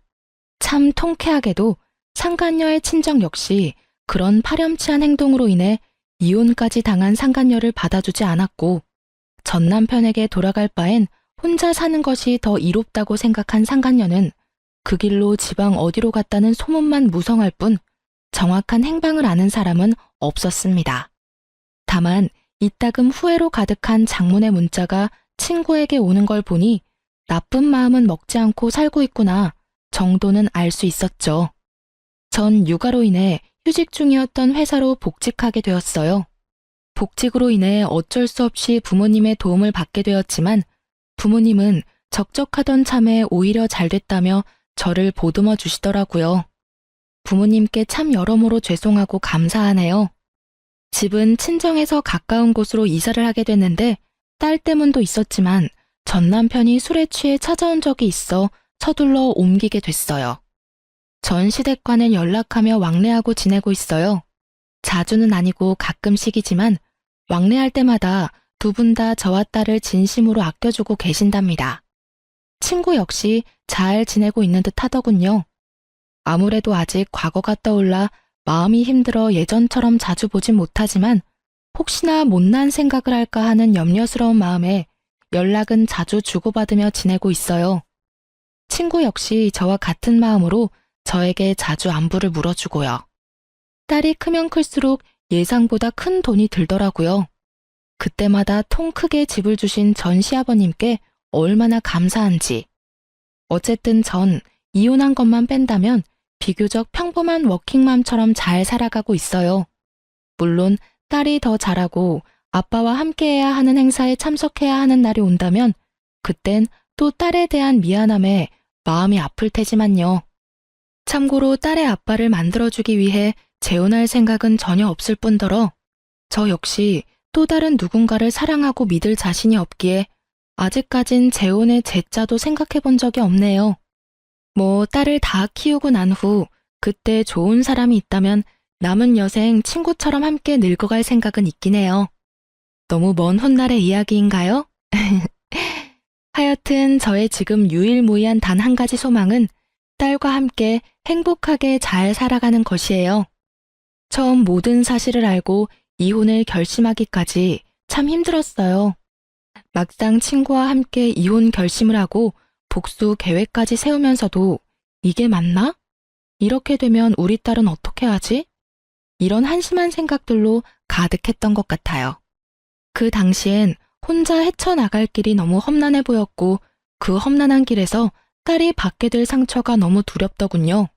참 통쾌하게도 상간녀의 친정 역시 그런 파렴치한 행동으로 인해 이혼까지 당한 상간녀를 받아주지 않았고 전 남편에게 돌아갈 바엔 혼자 사는 것이 더 이롭다고 생각한 상간녀는 그 길로 지방 어디로 갔다는 소문만 무성할 뿐 정확한 행방을 아는 사람은 없었습니다. 다만 이따금 후회로 가득한 장문의 문자가 친구에게 오는 걸 보니 나쁜 마음은 먹지 않고 살고 있구나 정도는 알 수 있었죠. 전 육아로 인해 휴직 중이었던 회사로 복직하게 되었어요. 복직으로 인해 어쩔 수 없이 부모님의 도움을 받게 되었지만 부모님은 적적하던 참에 오히려 잘 됐다며 저를 보듬어 주시더라고요. 부모님께 참 여러모로 죄송하고 감사하네요. 집은 친정에서 가까운 곳으로 이사를 하게 됐는데 딸 때문도 있었지만 전 남편이 술에 취해 찾아온 적이 있어 서둘러 옮기게 됐어요. 전 시댁과는 연락하며 왕래하고 지내고 있어요. 자주는 아니고 가끔씩이지만 왕래할 때마다 두 분 다 저와 딸을 진심으로 아껴주고 계신답니다. 친구 역시 잘 지내고 있는 듯 하더군요. 아무래도 아직 과거가 떠올라 마음이 힘들어 예전처럼 자주 보진 못하지만 혹시나 못난 생각을 할까 하는 염려스러운 마음에 연락은 자주 주고받으며 지내고 있어요. 친구 역시 저와 같은 마음으로 저에게 자주 안부를 물어주고요. 딸이 크면 클수록 예상보다 큰 돈이 들더라고요. 그때마다 통 크게 집을 주신 전 시아버님께 얼마나 감사한지. 어쨌든 전 이혼한 것만 뺀다면 비교적 평범한 워킹맘처럼 잘 살아가고 있어요. 물론 딸이 더 잘하고 아빠와 함께해야 하는 행사에 참석해야 하는 날이 온다면 그땐 또 딸에 대한 미안함에 마음이 아플 테지만요. 참고로 딸의 아빠를 만들어주기 위해 재혼할 생각은 전혀 없을 뿐더러 저 역시 또 다른 누군가를 사랑하고 믿을 자신이 없기에 아직까진 재혼의 재자도 생각해 본 적이 없네요. 뭐 딸을 다 키우고 난 후 그때 좋은 사람이 있다면 남은 여생 친구처럼 함께 늙어갈 생각은 있긴 해요. 너무 먼 훗날의 이야기인가요? 하여튼 저의 지금 유일무이한 단 한 가지 소망은 딸과 함께 행복하게 잘 살아가는 것이에요. 처음 모든 사실을 알고 이혼을 결심하기까지 참 힘들었어요. 막상 친구와 함께 이혼 결심을 하고 복수 계획까지 세우면서도 이게 맞나? 이렇게 되면 우리 딸은 어떻게 하지? 이런 한심한 생각들로 가득했던 것 같아요. 그 당시엔 혼자 헤쳐나갈 길이 너무 험난해 보였고 그 험난한 길에서 딸이 받게 될 상처가 너무 두렵더군요.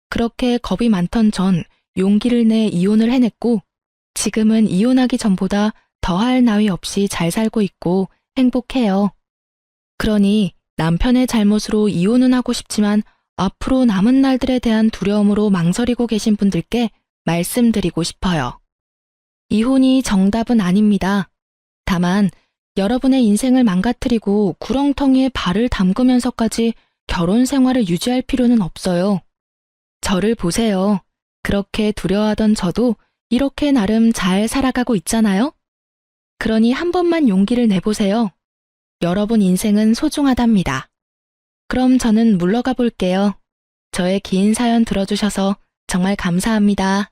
그렇게 겁이 많던 전 용기를 내 이혼을 해냈고 지금은 이혼하기 전보다 더할 나위 없이 잘 살고 있고 행복해요. 그러니 남편의 잘못으로 이혼은 하고 싶지만 앞으로 남은 날들에 대한 두려움으로 망설이고 계신 분들께 말씀드리고 싶어요. 이혼이 정답은 아닙니다. 다만 여러분의 인생을 망가뜨리고 구렁텅이에 발을 담그면서까지 결혼 생활을 유지할 필요는 없어요. 저를 보세요. 그렇게 두려워하던 저도 이렇게 나름 잘 살아가고 있잖아요? 그러니 한 번만 용기를 내보세요. 여러분 인생은 소중하답니다. 그럼 저는 물러가 볼게요. 저의 긴 사연 들어주셔서 정말 감사합니다.